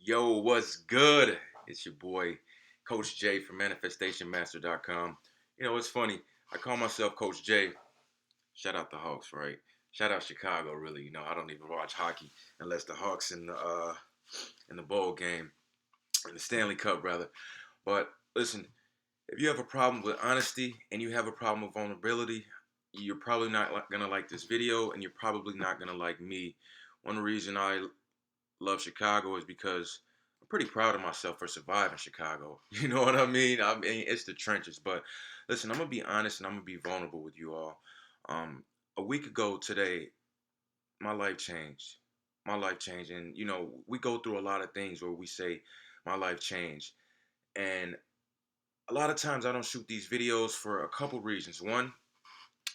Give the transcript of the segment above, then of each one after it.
Yo, what's good? It's your boy, Coach J from ManifestationMaster.com. It's funny. I call myself Coach J. Shout out the Hawks, right? Shout out Chicago, really. I don't even watch hockey unless the Hawks in the bowl game, in the Stanley Cup, rather. But listen, if you have a problem with honesty and you have a problem with vulnerability, you're probably not gonna like this video, and you're probably not gonna like me. One reason I love Chicago is because I'm pretty proud of myself for surviving Chicago. You know what I mean? I mean, it's the trenches. But listen, I'm gonna be honest and I'm gonna be vulnerable with you all. Um, a week ago today, my life changed. My life changed, and we go through a lot of things where we say my life changed, and a lot of times I don't shoot these videos for a couple reasons. One,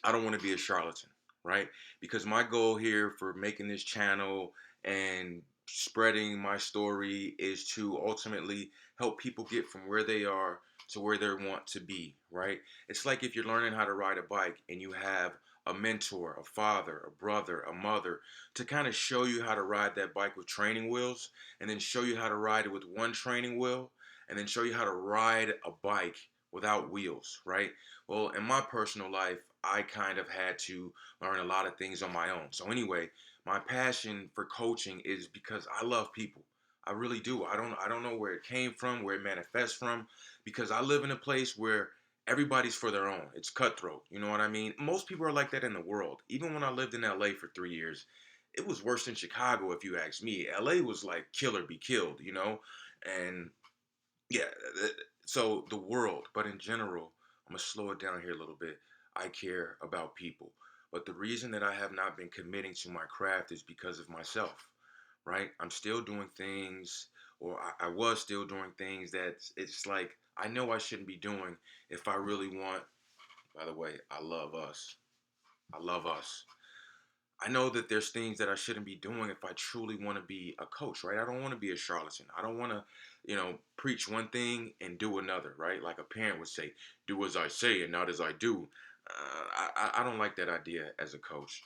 I don't want to be a charlatan, right? Because my goal here for making this channel and spreading my story is to ultimately help people get from where they are to where they want to be, right? It's like if you're learning how to ride a bike and you have a mentor, a father, a brother, a mother to kind of show you how to ride that bike with training wheels, and then show you how to ride it with one training wheel, and then show you how to ride a bike without wheels, right? Well, in my personal life, I kind of had to learn a lot of things on my own. So anyway, my passion for coaching is because I love people. I really do. I don't know where it came from, where it manifests from, because I live in a place where everybody's for their own. It's cutthroat. You know what I mean? Most people are like that in the world. Even when I lived in LA for 3 years, it was worse than Chicago, if you ask me. LA was like kill or be killed. And yeah, so the world, but in general, I'm gonna slow it down here a little bit. I care about people, but the reason that I have not been committing to my craft is because of myself, right? I'm still doing things, or I was still doing things that it's like I know I shouldn't be doing if I really want. By the way, I love us. I love us. I know that there's things that I shouldn't be doing if I truly want to be a coach, right? I don't want to be a charlatan. I don't want to, preach one thing and do another, right? Like a parent would say, do as I say and not as I do. I don't like that idea as a coach.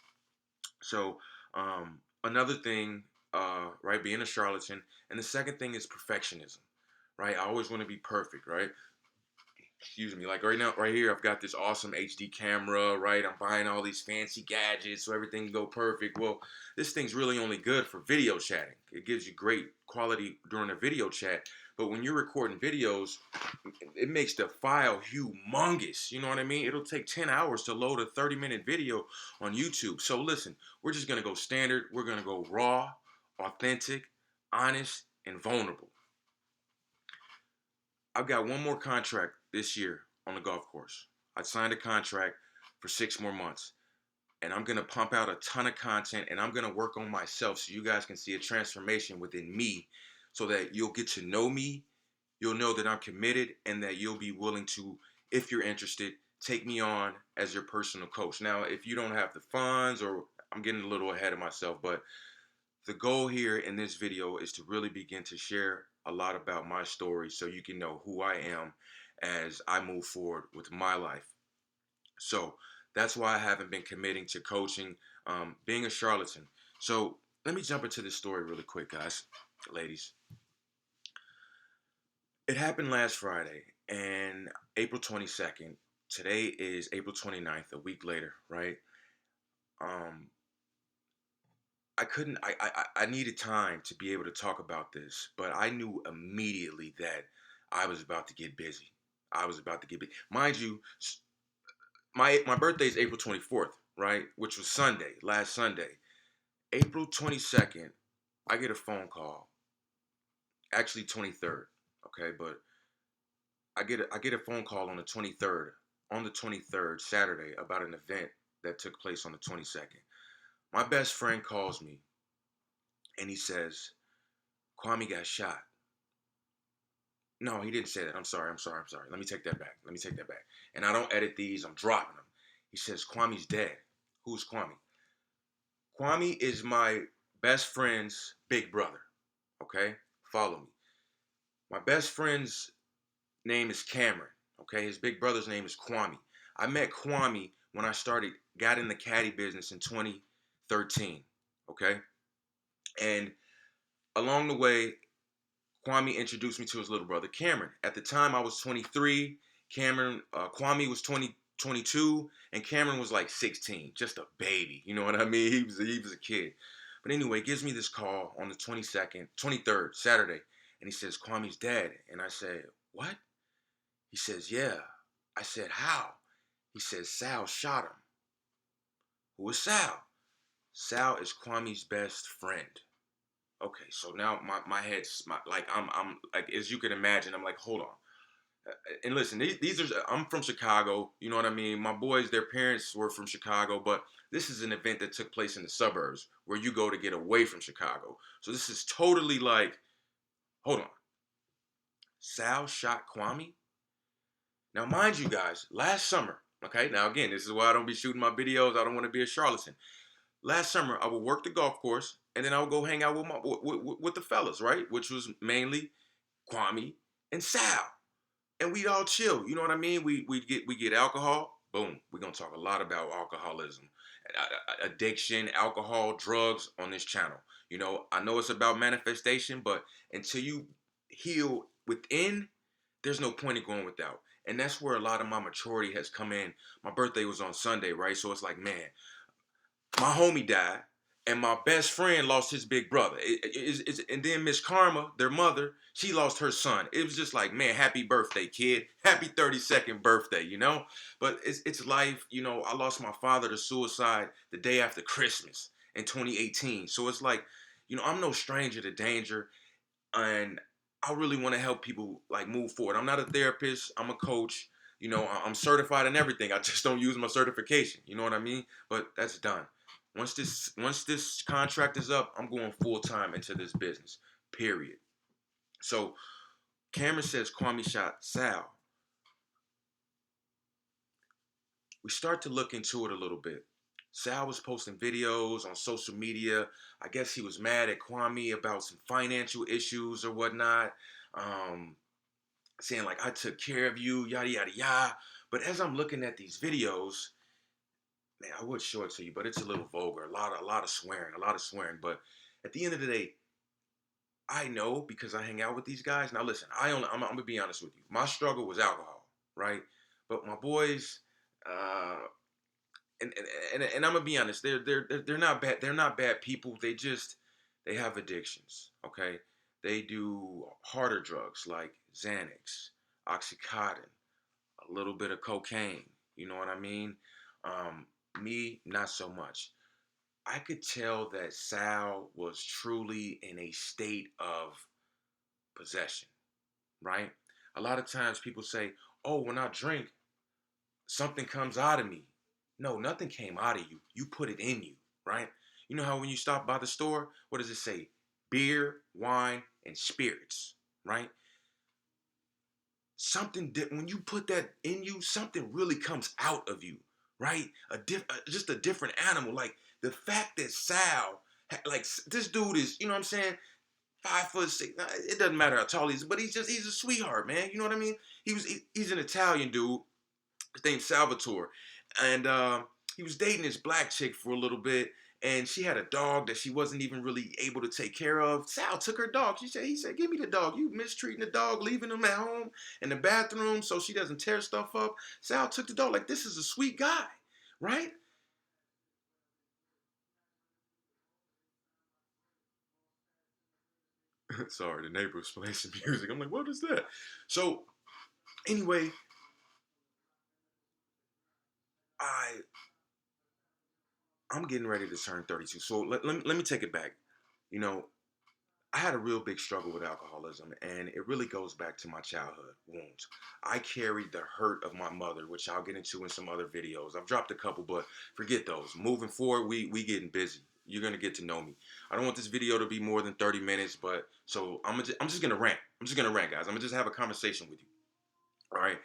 So, another thing, right, being a charlatan. And the second thing is perfectionism, right? I always want to be perfect, right? Excuse me, like right now, right here, I've got this awesome HD camera, right? I'm buying all these fancy gadgets so everything can go perfect. Well, this thing's really only good for video chatting. It gives you great quality during a video chat, but when you're recording videos, it makes the file humongous. You know what I mean? It'll take 10 hours to load a 30-minute video on YouTube. So listen, we're just gonna go standard. We're gonna go raw, authentic, honest, and vulnerable. I've got one more contract this year on the golf course. I signed a contract for 6 more months, and I'm gonna pump out a ton of content, and I'm gonna work on myself so you guys can see a transformation within me, so that you'll get to know me. You'll know that I'm committed, and that you'll be willing to, if you're interested, take me on as your personal coach. Now, if you don't have the funds, or I'm getting a little ahead of myself, but the goal here in this video is to really begin to share a lot about my story so you can know who I am as I move forward with my life. So that's why I haven't been committing to coaching, being a charlatan. So let me jump into this story really quick, guys, ladies. It happened last Friday, and April 22nd. Today is April 29th, a week later, right? Um, I couldn't. I needed time to be able to talk about this, but I knew immediately that I was about to get busy. I was about to get busy. Mind you, my birthday is April 24th, right? Which was Sunday, last Sunday. April 22nd, I get a phone call. Actually 23rd, okay, but I get a phone call on the 23rd, Saturday, about an event that took place on the 22nd. My best friend calls me and he says, Kwame got shot. No, he didn't say that. I'm sorry. Let me take that back. And I don't edit these. I'm dropping them. He says, Kwame's dead. Who's Kwame? Kwame is my best friend's big brother. Okay? Follow me. My best friend's name is Cameron. Okay? His big brother's name is Kwame. I met Kwame when got in the caddy business in 2013. Okay? And along the way, Kwame introduced me to his little brother, Cameron. At the time, I was 23. Kwame was 22, and Cameron was like 16, just a baby. You know what I mean? He was a kid. But anyway, he gives me this call on the 22nd, 23rd, Saturday, and he says, Kwame's dead. And I said, what? He says, yeah. I said, how? He says, Sal shot him. Who is Sal? Sal is Kwame's best friend. Okay, so now my head's like I'm like, as you can imagine, I'm like, hold on. And listen, these are, I'm from Chicago. You know what I mean? My boys, their parents were from Chicago, but this is an event that took place in the suburbs where you go to get away from Chicago. So this is totally like, hold on. Sal shot Kwame? Now, mind you guys, last summer, okay, now again, this is why I don't be shooting my videos. I don't want to be a charlatan. Last summer, I would work the golf course, and then I would go hang out with the fellas, right? Which was mainly Kwame and Sal, and we'd all chill. You know what I mean? We get alcohol. Boom. We're gonna talk a lot about alcoholism, addiction, alcohol, drugs on this channel. You know, I know it's about manifestation, but until you heal within, there's no point in going without. And that's where a lot of my maturity has come in. My birthday was on Sunday, right? So it's like, man, my homie died, and my best friend lost his big brother. And then Miss Karma, their mother, she lost her son. It was just like, man, happy birthday, kid. Happy 32nd birthday, you know? But it's life. You know, I lost my father to suicide the day after Christmas in 2018. So it's like, you know, I'm no stranger to danger, and I really want to help people like move forward. I'm not a therapist. I'm a coach. You know, I'm certified in everything. I just don't use my certification. You know what I mean? But that's done. Once this contract is up, I'm going full time into this business. Period. So Cameron says Kwame shot Sal. We start to look into it a little bit. Sal was posting videos on social media. I guess he was mad at Kwame about some financial issues or whatnot. Saying like, I took care of you, yada yada yada. But as I'm looking at these videos, man, I would show it to you, but it's a little vulgar. A lot of swearing. But at the end of the day, I know because I hang out with these guys. Now listen, I'm gonna be honest with you. My struggle was alcohol, right? But my boys, uh, and I'm gonna be honest, they're not bad. They're not bad people. They have addictions. Okay, they do harder drugs like Xanax, OxyContin, a little bit of cocaine. You know what I mean? Me, not so much. I could tell that Sal was truly in a state of possession, right? A lot of times people say, oh, when I drink, something comes out of me. No, nothing came out of you. You put it in you, right? You know how when you stop by the store, what does it say? Beer, wine, and spirits, right? When you put that in you, something really comes out of you, right? Just a different animal. Like the fact that Sal, like this dude is, you know what I'm saying? 5'6". It doesn't matter how tall he is, but he's a sweetheart, man. You know what I mean? He's an Italian dude. His name's Salvatore, and he was dating this black chick for a little bit, and she had a dog that she wasn't even really able to take care of. Sal took her dog. He said, give me the dog. You mistreating the dog, leaving him at home in the bathroom so she doesn't tear stuff up. Sal took the dog. Like, this is a sweet guy, right? Sorry, the neighbor was playing some music. I'm like, what is that? So anyway, I I'm getting ready to turn 32. So let me take it back. You know, I had a real big struggle with alcoholism, and it really goes back to my childhood wounds. I carried the hurt of my mother, which I'll get into in some other videos. I've dropped a couple, but forget those. Moving forward, we getting busy. You're gonna get to know me. I don't want this video to be more than 30 minutes, but so I'm just gonna rant. I'm just gonna rant, guys. I'm gonna just have a conversation with you. All right.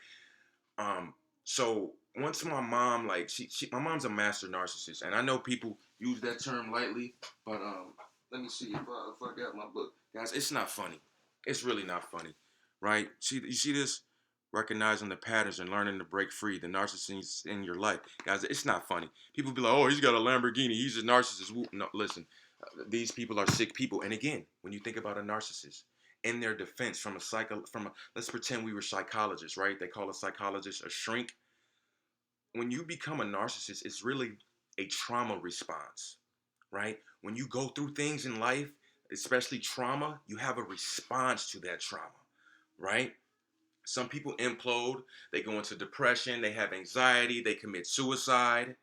Um, so once my mom, like my mom's a master narcissist, and I know people use that term lightly, but let me see if I got my book, guys. It's not funny. It's really not funny, right? You see this? Recognizing the patterns and learning to break free. The narcissist in your life, guys. It's not funny. People be like, "Oh, he's got a Lamborghini. He's a narcissist." No, listen. These people are sick people. And again, when you think about a narcissist, in their defense let's pretend we were psychologists, right? They call a psychologist a shrink. When you become a narcissist, it's really a trauma response, right? When you go through things in life, especially trauma, you have a response to that trauma, right? Some people implode, they go into depression, they have anxiety, they commit suicide,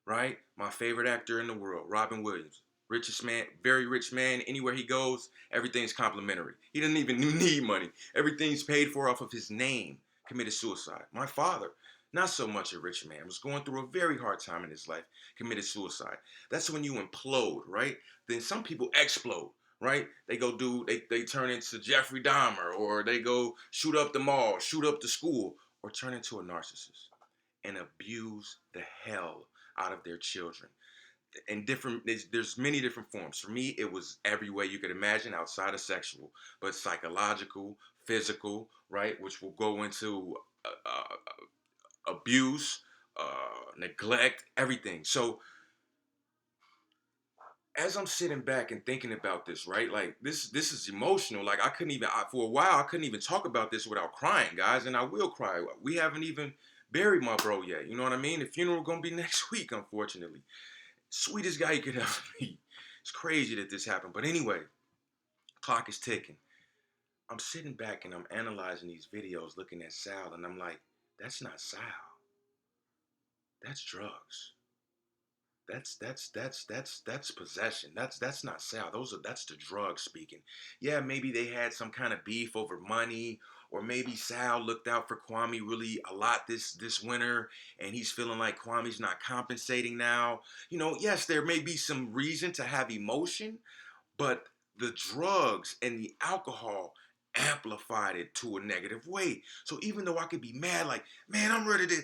right? My favorite actor in the world, Robin Williams. Richest man, very rich man. Anywhere he goes, everything's complimentary. He doesn't even need money. Everything's paid for off of his name. Committed suicide. My father, not so much a rich man, was going through a very hard time in his life, committed suicide. That's when you implode, right? Then some people explode, right? They turn into Jeffrey Dahmer, or they go shoot up the mall, shoot up the school, or turn into a narcissist and abuse the hell out of their children. And there's many different forms. For me, it was every way you could imagine outside of sexual, but psychological, physical, right? Which will go into abuse, neglect, everything. So as I'm sitting back and thinking about this, right? Like this is emotional. Like for a while I couldn't even talk about this without crying, guys, and I will cry. We haven't even buried my bro yet. You know what I mean? The funeral gonna be next week, unfortunately. Sweetest guy you could ever meet. It's crazy that this happened. But anyway, clock is ticking. I'm sitting back and I'm analyzing these videos, looking at Sal, and I'm like, that's not Sal. That's drugs. That's possession. That's not Sal. That's the drugs speaking. Yeah, maybe they had some kind of beef over money, or maybe Sal looked out for Kwame really a lot this winter, and he's feeling like Kwame's not compensating now. You know, yes, there may be some reason to have emotion, but the drugs and the alcohol amplified it to a negative way. So even though I could be mad, like, man, I'm ready to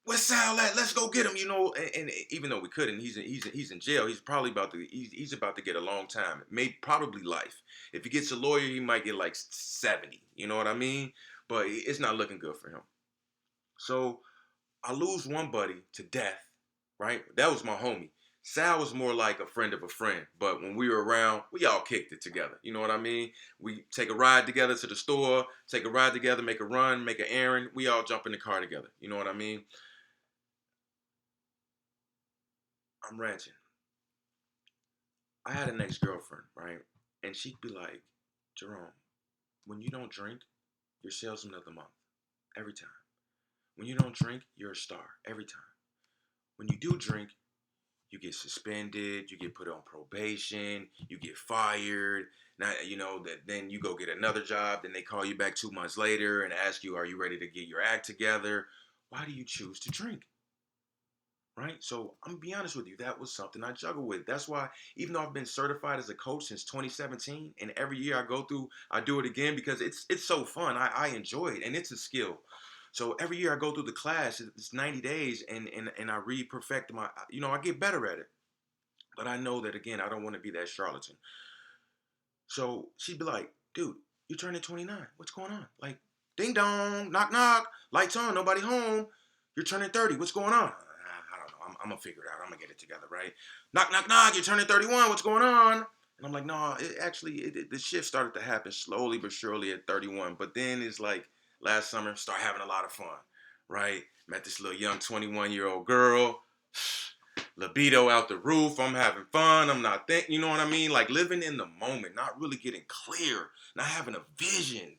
where's Sal at? Let's go get him. You know, and even though we couldn't, he's in jail. He's probably he's about to get a long time, maybe probably life. If he gets a lawyer, he might get like 70. You know what I mean? But it's not looking good for him. So I lose one buddy to death. Right? That was my homie. Sal was more like a friend of a friend, but when we were around, we all kicked it together. You know what I mean? We take a ride together to the store, take a ride together, make a run, make an errand. We all jump in the car together. You know what I mean? I'm ranching. I had an ex-girlfriend, right? And she'd be like, Jerome, when you don't drink, you're salesman of the month. Every time. When you don't drink, you're a star. Every time. When you do drink, you get suspended, you get put on probation, you get fired. Now, you know, that then you go get another job, then they call you back 2 months later and ask you, are you ready to get your act together? Why do you choose to drink? Right? So I'm gonna be honest with you, that was something I juggle with. That's why, even though I've been certified as a coach since 2017, and every year I go through, I do it again because it's so fun. I enjoy it, and it's a skill. So every year I go through the class, it's 90 days, and I re-perfect my, you know, I get better at it. But I know that again, I don't want to be that charlatan. So she'd be like, dude, you're turning 29. What's going on? Like, ding dong, knock knock, lights on, nobody home. You're turning 30. What's going on? I don't know. I'm gonna figure it out. I'm gonna get it together, right? Knock knock knock. You're turning 31. What's going on? And I'm like, no, the shift started to happen slowly but surely at 31. But then it's like last summer, start having a lot of fun, right? Met this little young 21-year-old girl. Libido out the roof. I'm having fun. I'm not thinking, you know what I mean? Like living in the moment, not really getting clear, not having a vision.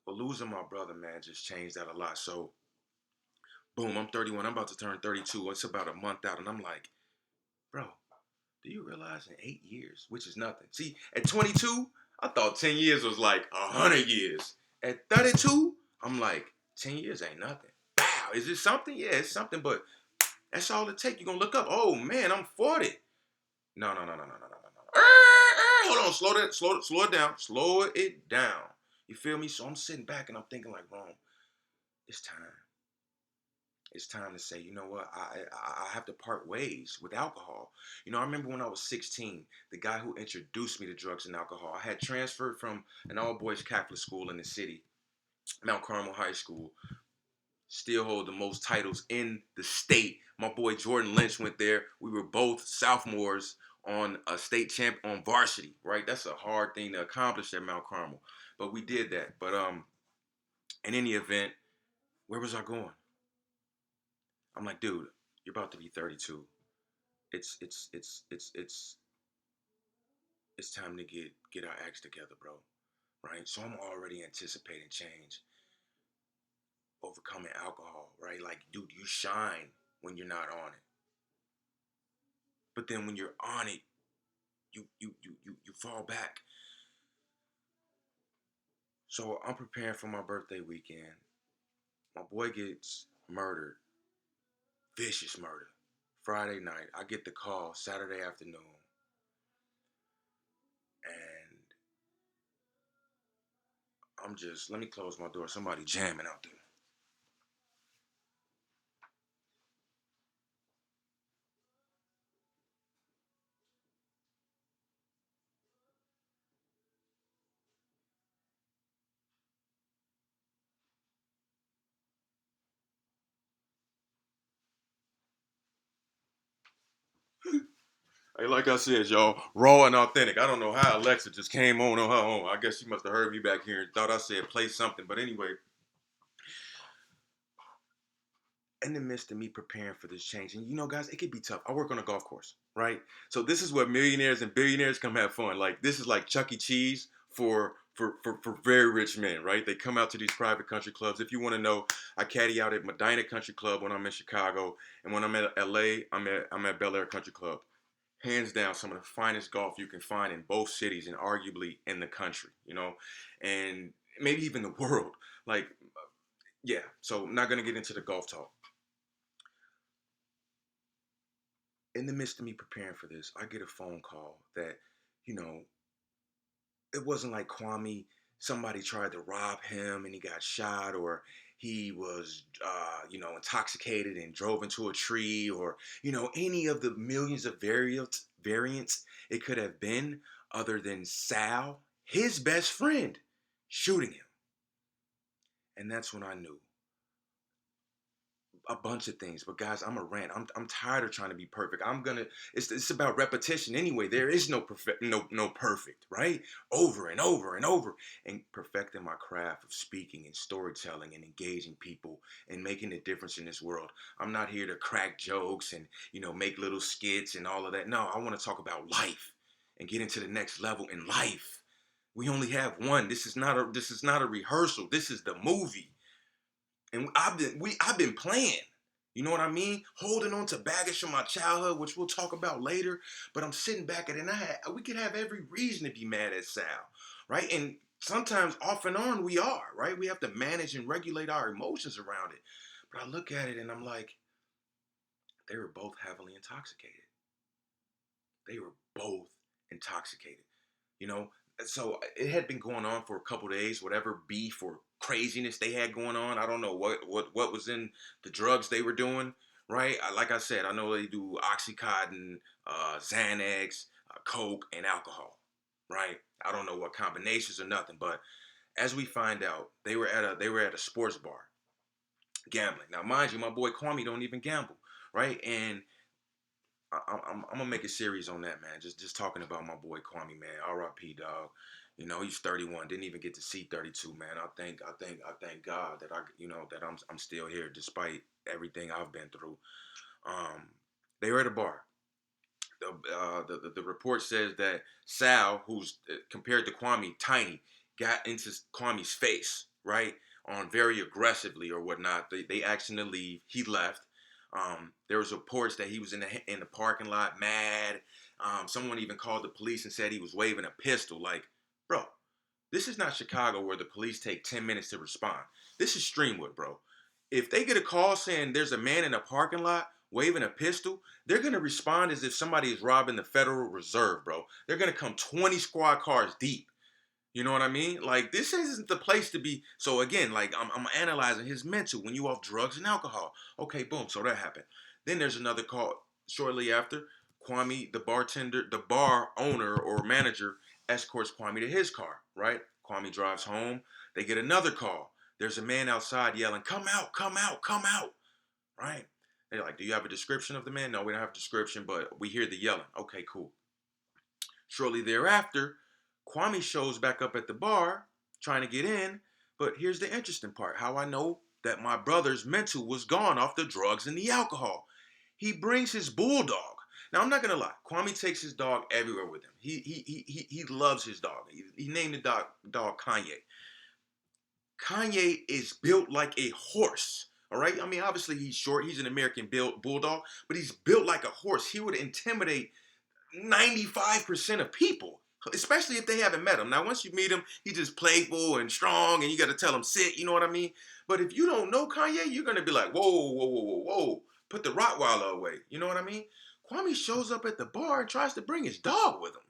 But losing my brother, man, just changed that a lot. So, boom, I'm 31. I'm about to turn 32. It's about a month out. And I'm like, bro, do you realize in 8 years, which is nothing. See, at 22, I thought 10 years was like 100 years. At 32, I'm like, 10 years ain't nothing. Wow, is it something? Yeah, it's something, but that's all it takes. You're going to look up, oh, man, I'm 40. No, no, no, no, no, no, no, no. Hold on, slow it down. Slow it down. You feel me? So I'm sitting back and I'm thinking like, Rome, it's time. It's time to say, you know what? I have to part ways with alcohol. You know, I remember when I was 16, the guy who introduced me to drugs and alcohol, I had transferred from an all-boys Catholic school in the city, Mount Carmel High School, still hold the most titles in the state. My boy Jordan Lynch went there. We were both sophomores on a state champ on varsity, right? That's a hard thing to accomplish at Mount Carmel, but we did that. But in any event, where was I going? I'm like, dude, you're about to be 32. It's it's it's it's it's it's time to get our acts together, bro. Right? So I'm already anticipating change, overcoming alcohol, right? Like, dude, you shine when you're not on it. But then when you're on it, you fall back. So I'm preparing for my birthday weekend. My boy gets murdered, vicious murder. Friday night, I get the call Saturday afternoon, and I'm just, let me close my door. Somebody jamming out there. Hey, like I said, y'all, raw and authentic. I don't know how Alexa just came on her own. I guess she must have heard me back here and thought I said play something. But anyway, in the midst of me preparing for this change, and you know, guys, it could be tough. I work on a golf course, right? So this is where millionaires and billionaires come have fun. Like, this is like Chuck E. Cheese for very rich men, right? They come out to these private country clubs. If you want to know, I caddy out at Medina Country Club when I'm in Chicago, and when I'm at LA, I'm at Bel Air Country Club. Hands down, some of the finest golf you can find in both cities and arguably in the country, and maybe even the world. Like, yeah. So I'm not gonna get into the golf talk. In the midst of me preparing for this, I get a phone call that, you know, it wasn't like Kwame, somebody tried to rob him and he got shot, or he was, intoxicated and drove into a tree, or, any of the millions of variants it could have been, other than Sal, his best friend, shooting him. And that's when I knew a bunch of things. But guys, I'm a rant. I'm tired of trying to be perfect. It's about repetition anyway. There is no perfect, right? Over and over and over, and perfecting my craft of speaking and storytelling and engaging people and making a difference in this world. I'm not here to crack jokes and make little skits and all of that. No, I want to talk about life and get into the next level in life. We only have one. This is not a rehearsal. This is the movie. And I've been playing. You know what I mean? Holding on to baggage from my childhood, which we'll talk about later. But I'm sitting back at it, and we could have every reason to be mad at Sal, right? And sometimes, off and on, we are, right? We have to manage and regulate our emotions around it. But I look at it, and I'm like, they were both heavily intoxicated. They were both intoxicated. You know, so it had been going on for a couple days, whatever beef or craziness they had going on. I don't know what was in the drugs they were doing, right? Like I said, I know they do Oxycontin, Xanax, Coke, and alcohol, right? I don't know what combinations or nothing, but as we find out, they were at a sports bar gambling. Now, mind you, my boy Kwame don't even gamble, right? And I'm gonna make a series on that, man. Just talking about my boy Kwame, man. R.I.P. dog. He's 31. Didn't even get to see 32, man. I thank God that I'm still here despite everything I've been through. Um, they were at a bar. The report says that Sal, who's compared to Kwame, tiny, got into Kwame's face, right, on very aggressively or whatnot. They asked him to leave. He left. There was reports that he was in the parking lot, mad. Someone even called the police and said he was waving a pistol. Like, bro, this is not Chicago where the police take 10 minutes to respond. This is Streamwood, bro. If they get a call saying there's a man in a parking lot waving a pistol, they're going to respond as if somebody is robbing the Federal Reserve, bro. They're going to come 20 squad cars deep. You know what I mean? Like, this isn't the place to be. So again, like, I'm analyzing his mental when you off drugs and alcohol. Okay, boom. So that happened. Then there's another call shortly after. Kwame, the bar owner or manager, escorts Kwame to his car, right? Kwame drives home. They get another call. There's a man outside yelling, "Come out, come out, come out," right? They're like, "Do you have a description of the man?" No, we don't have a description, but we hear the yelling. Okay, cool. Shortly thereafter, Kwame shows back up at the bar trying to get in. But here's the interesting part, how I know that my brother's mental was gone off the drugs and the alcohol. He brings his bulldog. Now I'm not gonna lie, Kwame takes his dog everywhere with him. He loves his dog. He named the dog Kanye. Kanye is built like a horse. All right. I mean, obviously he's short. He's an American built bulldog, but he's built like a horse. He would intimidate 95% of people, especially if they haven't met him. Now, once you meet him, he's just playful and strong, and you got to tell him sit. You know what I mean? But if you don't know Kanye, you're gonna be like, whoa, whoa, whoa, whoa, whoa, put the Rottweiler away. You know what I mean? Kwame shows up at the bar and tries to bring his dog with him.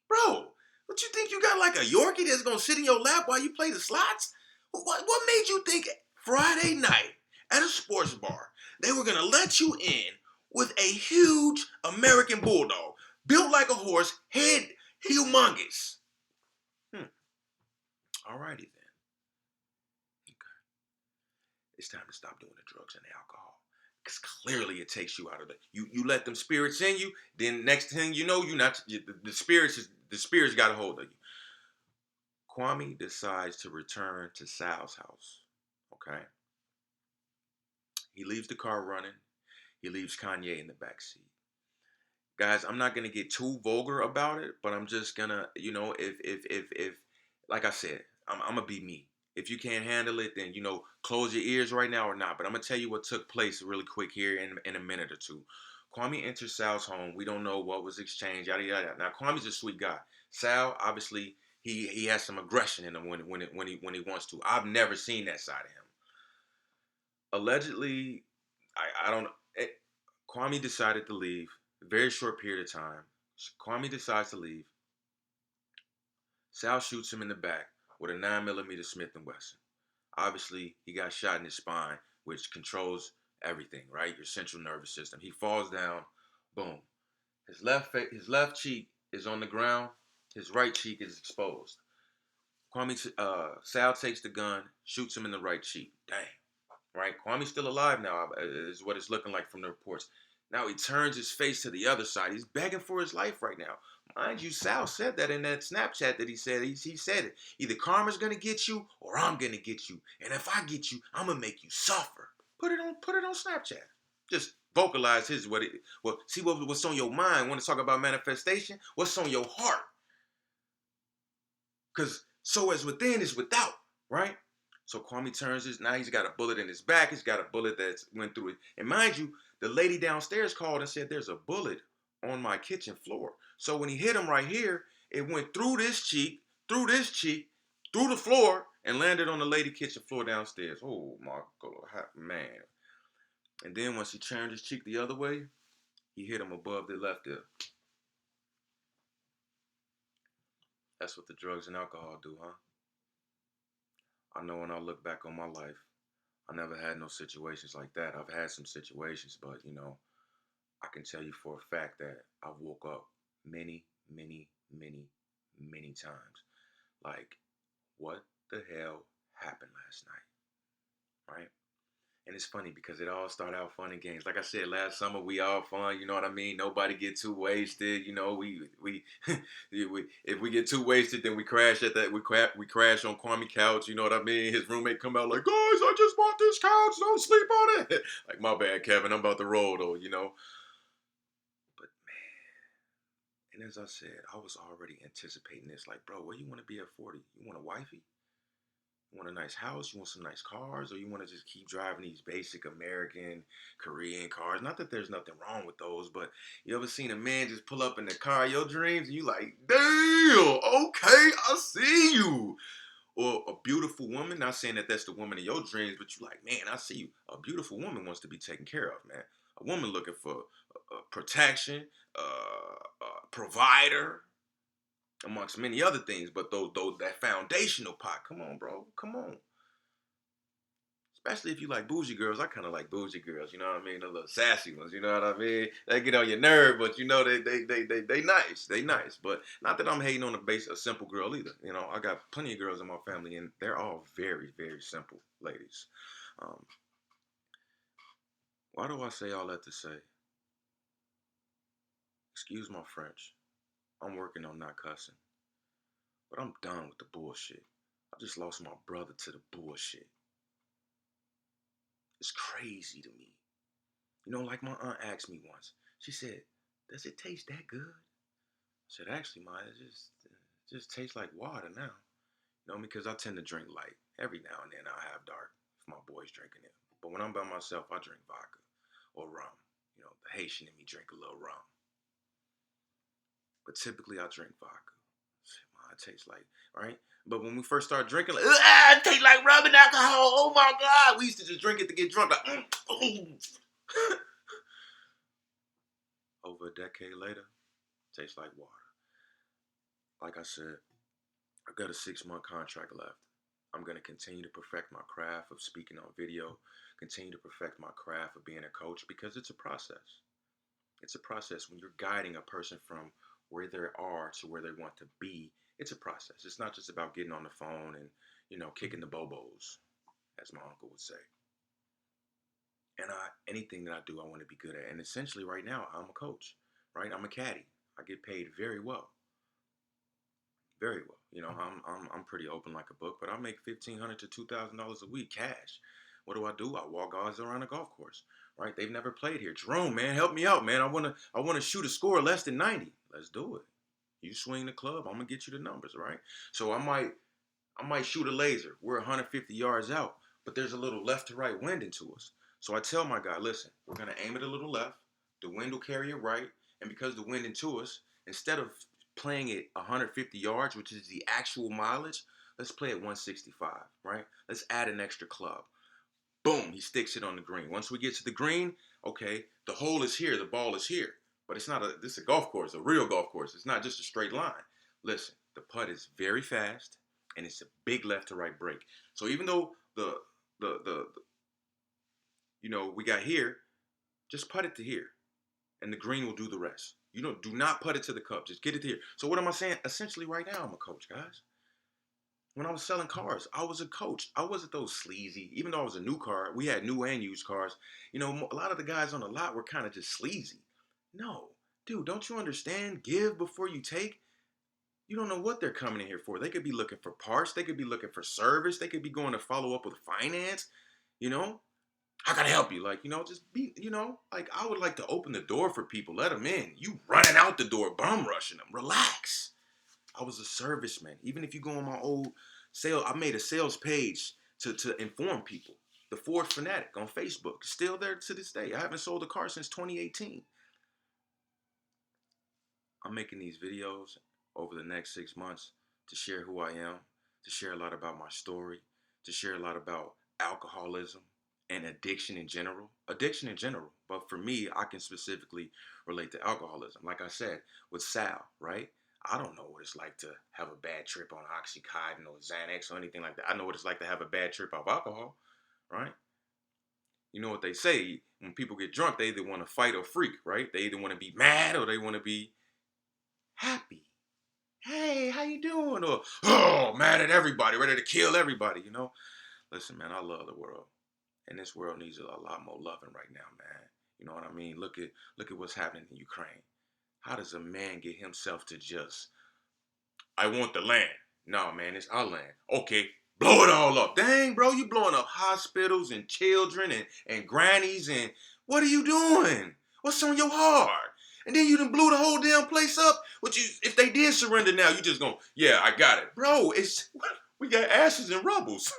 Bro, what you think you got like a Yorkie that's gonna sit in your lap while you play the slots? What made you think Friday night at a sports bar they were gonna let you in with a huge American bulldog built like a horse, head humongous? Alrighty then. Okay. It's time to stop doing the drugs and the alcohol. Because clearly it takes you out of the you let them spirits in you, then next thing you know, the spirits got a hold of you. Kwame decides to return to Sal's house. Okay. He leaves the car running. He leaves Kanye in the back seat. Guys, I'm not gonna get too vulgar about it, but I'm just gonna, if like I said, I'm gonna be me. If you can't handle it, then close your ears right now or not. But I'm gonna tell you what took place really quick here in a minute or two. Kwame enters Sal's home. We don't know what was exchanged, yada yada. Now Kwame's a sweet guy. Sal, obviously, he has some aggression in him when he wants to. I've never seen that side of him. Allegedly, I don't. Kwame decided to leave. A very short period of time. Kwame decides to leave. Sal shoots him in the back with a 9mm Smith & Wesson. Obviously, he got shot in his spine, which controls everything, right? Your central nervous system. He falls down, boom. His left cheek is on the ground. His right cheek is exposed. Sal takes the gun, shoots him in the right cheek. Dang, right? Kwame's still alive now, is what it's looking like from the reports. Now he turns his face to the other side. He's begging for his life right now. Mind you, Sal said that in that Snapchat that he said. He said it. Either karma's gonna get you or I'm gonna get you. And if I get you, I'm gonna make you suffer. Put it on Snapchat. Just vocalize see what's on your mind. Want to talk about manifestation? What's on your heart? Because so as within is without, right? So Kwame turns now he's got a bullet in his back. He's got a bullet that's went through it. And mind you, the lady downstairs called and said there's a bullet on my kitchen floor. So when he hit him right here, it went through this cheek, through the floor, and landed on the lady kitchen floor downstairs. Oh my God, man. And then once he turned his cheek the other way, he hit him above the left ear. That's what the drugs and alcohol do, huh? I know when I look back on my life, I never had no situations like that. I've had some situations, but I can tell you for a fact that I woke up many, many, many, many times. Like, what the hell happened last night? Right? And it's funny because it all started out fun and games. Like I said, last summer we all fun. You know what I mean? Nobody get too wasted. We if we get too wasted, then we crash at that. We crash on Kwame couch. You know what I mean? His roommate come out like, guys, I just bought this couch. Don't sleep on it. Like, my bad, Kevin. I'm about to roll though. But man, and as I said, I was already anticipating this. Like, bro, where you want to be at 40? You want a wifey? You want a nice house? You want some nice cars? Or you want to just keep driving these basic American, Korean cars? Not that there's nothing wrong with those, but you ever seen a man just pull up in the car of your dreams and you like, damn, okay, I see you. Or a beautiful woman, not saying that that's the woman of your dreams, but you like, man, I see you. A beautiful woman wants to be taken care of, man. A woman looking for protection, provider, amongst many other things, but those that foundational pot. Come on, bro. Come on. Especially if you like bougie girls. I kind of like bougie girls. You know what I mean? The little sassy ones. You know what I mean? They get on your nerve, but they nice. They nice. But not that I'm hating on a simple girl either. I got plenty of girls in my family, and they're all very, very simple ladies. Why do I say all that to say? Excuse my French. I'm working on not cussing. But I'm done with the bullshit. I just lost my brother to the bullshit. It's crazy to me. You know, like my aunt asked me once. She said, "Does it taste that good?" I said, "Actually, Ma, it just tastes like water now." You know, because I tend to drink light. Every now and then I'll have dark if my boy's drinking it. But when I'm by myself, I drink vodka or rum. You know, the Haitian in me drink a little rum. But typically I drink vodka. It tastes like, right? But when we first started drinking, like, it tastes like rum and alcohol. Oh my God. We used to just drink it to get drunk. Like, Over a decade later, it tastes like water. Like I said, I've got a 6-month contract left. I'm going to continue to perfect my craft of speaking on video, continue to perfect my craft of being a coach because it's a process. It's a process when you're guiding a person from where they are to where they want to be. It's a process. It's not just about getting on the phone and, kicking the bobos, as my uncle would say. And anything that I do, I want to be good at. And essentially right now, I'm a coach, right? I'm a caddy. I get paid very well. Very well. I'm pretty open like a book, but I make $1,500 to $2,000 a week cash. What do? I walk guys around a golf course, right? They've never played here. Jerome, man, help me out, man. I wanna shoot a score less than 90. Let's do it. You swing the club, I'm gonna get you the numbers, right? So I might shoot a laser. We're 150 yards out, but there's a little left to right wind into us. So I tell my guy, listen, we're gonna aim it a little left. The wind will carry it right, and because the wind into us, instead of playing it 150 yards, which is the actual mileage, let's play it 165, right? Let's add an extra club. Boom, he sticks it on the green. Once we get to the green, okay, the hole is here, the ball is here. But this is a golf course, a real golf course. It's not just a straight line. Listen, the putt is very fast and it's a big left to right break. So even though the we got here, just putt it to here and the green will do the rest. Do not put it to the cup. Just get it here. So what am I saying? Essentially right now, I'm a coach, guys. When I was selling cars, I was a coach. I wasn't those sleazy. Even though I was a new car, we had new and used cars. A lot of the guys on the lot were kind of just sleazy. No, dude, don't you understand? Give before you take. You don't know what they're coming in here for. They could be looking for parts. They could be looking for service. They could be going to follow up with finance. You know, how can I help you? Just be, like I would like to open the door for people, let them in. You running out the door, bum rushing them. Relax. I was a serviceman. Even if you go on my old I made a sales page to inform people. The Ford Fanatic on Facebook. Still there to this day. I haven't sold a car since 2018. I'm making these videos over the next 6 months to share who I am, to share a lot about my story, to share a lot about alcoholism and addiction in general. Addiction in general. But for me, I can specifically relate to alcoholism. Like I said, with Sal, right? I don't know what it's like to have a bad trip on Oxycontin or Xanax or anything like that. I know what it's like to have a bad trip off alcohol, right? You know what they say, when people get drunk, they either want to fight or freak, right? They either want to be mad or they want to be happy. Hey, how you doing? Or, oh, mad at everybody, ready to kill everybody. Listen, man, I love the world. And this world needs a lot more loving right now, man. You know what I mean? Look at what's happening in Ukraine. How does a man get himself to just, I want the land? No, man, it's our land. Okay, blow it all up. Dang, bro, you blowing up hospitals and children and grannies and what are you doing? What's on your heart? And then you done blew the whole damn place up. If they did surrender now, you just going, yeah, I got it. Bro, we got ashes and rubbles.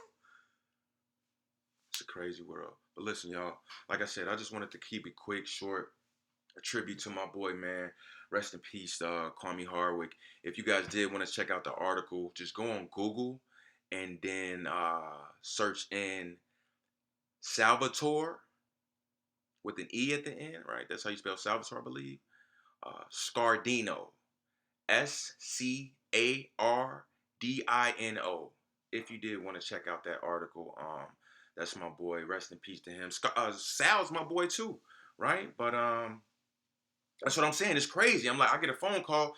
It's a crazy world. But listen, y'all, like I said, I just wanted to keep it quick, short. A tribute to my boy, man. Rest in peace, Kwame Hardwick. If you guys did want to check out the article, just go on Google and then search in Salvatore with an E at the end, right? That's how you spell Salvatore, I believe. Scardino. Scardino. If you did want to check out that article, that's my boy. Rest in peace to him. Sal's my boy too, right? But that's what I'm saying. It's crazy. I'm like, I get a phone call.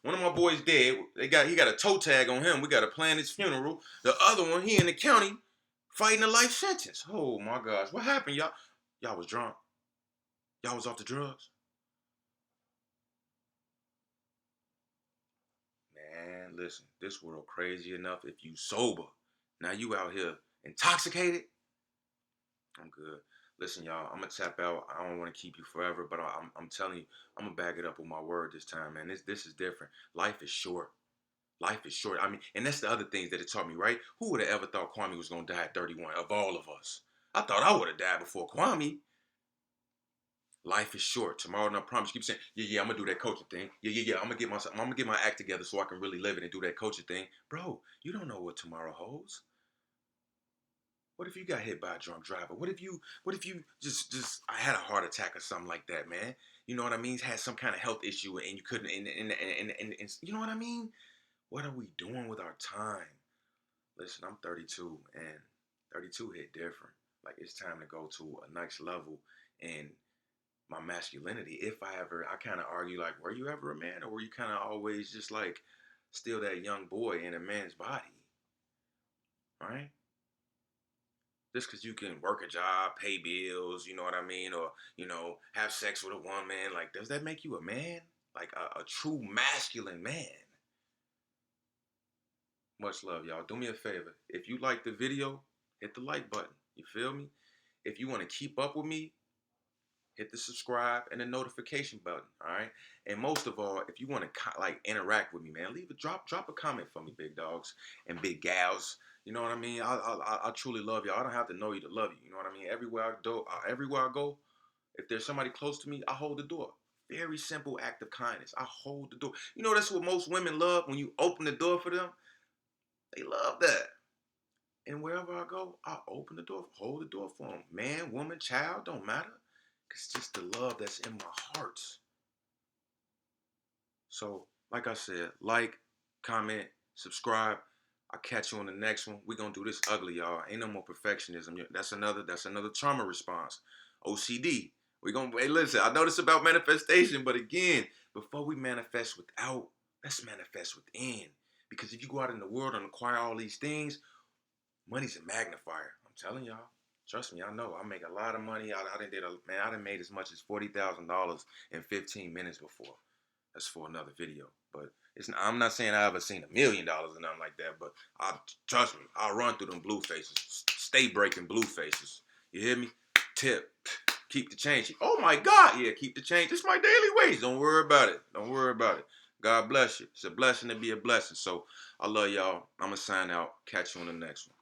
One of my boys dead. He got a toe tag on him. We got to plan his funeral. The other one, he in the county fighting a life sentence. Oh my gosh, what happened, y'all? Y'all was drunk. Y'all was off the drugs. listen, this world crazy enough if you sober. Now you out here intoxicated. I'm good. Listen, y'all, I'm gonna tap out. I don't want to keep you forever, but I'm telling you, I'm gonna back it up with my word this time, man. This is different. Life is short. Life is short. I mean, and that's the other things that it taught me, right? Who would have ever thought Kwame was gonna die at 31? Of all of us, I thought I would have died before Kwame. Life is short. Tomorrow, no promise. Keep saying, yeah, I'm gonna do that coaching thing. Yeah. I'm gonna get my act together so I can really live it and do that coaching thing, bro. You don't know what tomorrow holds. What if you got hit by a drunk driver? What if you just I had a heart attack or something like that, man? You know what I mean? Had some kind of health issue and you couldn't and you know what I mean? What are we doing with our time? Listen, I'm 32 and 32 hit different. Like it's time to go to a next level in my masculinity. If I kind of argue like, were you ever a man or were you kind of always just like still that young boy in a man's body? All right? Just because you can work a job, pay bills, you know what I mean, or have sex with a woman, like does that make you a man? Like a true masculine man? Much love, y'all. Do me a favor. If you like the video, hit the like button. You feel me? If you want to keep up with me, hit the subscribe and the notification button. All right. And most of all, if you want to like interact with me, man, drop a comment for me, big dogs and big gals. You know what I mean? I truly love y'all. I don't have to know you to love you. You know what I mean? Everywhere I go, if there's somebody close to me, I hold the door. Very simple act of kindness. I hold the door. You know that's what most women love when you open the door for them. They love that. And wherever I go, I open the door, hold the door for them. Man, woman, child, don't matter. It's just the love that's in my heart. So, like I said, like, comment, subscribe. I'll catch you on the next one. We're gonna do this ugly, y'all. Ain't no more perfectionism. That's another trauma response. OCD. Hey, listen, I know this about manifestation, but again, before we manifest without, let's manifest within. Because if you go out in the world and acquire all these things, money's a magnifier. I'm telling y'all. Trust me, I know. I make a lot of money. I done made as much as $40,000 in 15 minutes before. That's for another video. But I'm not saying I ever seen $1 million or nothing like that. But trust me, I'll run through them blue faces. Stay breaking blue faces. You hear me? Tip. Keep the change. Oh my God. Yeah, keep the change. It's my daily wage. Don't worry about it. Don't worry about it. God bless you. It's a blessing to be a blessing. So I love y'all. I'm going to sign out. Catch you on the next one.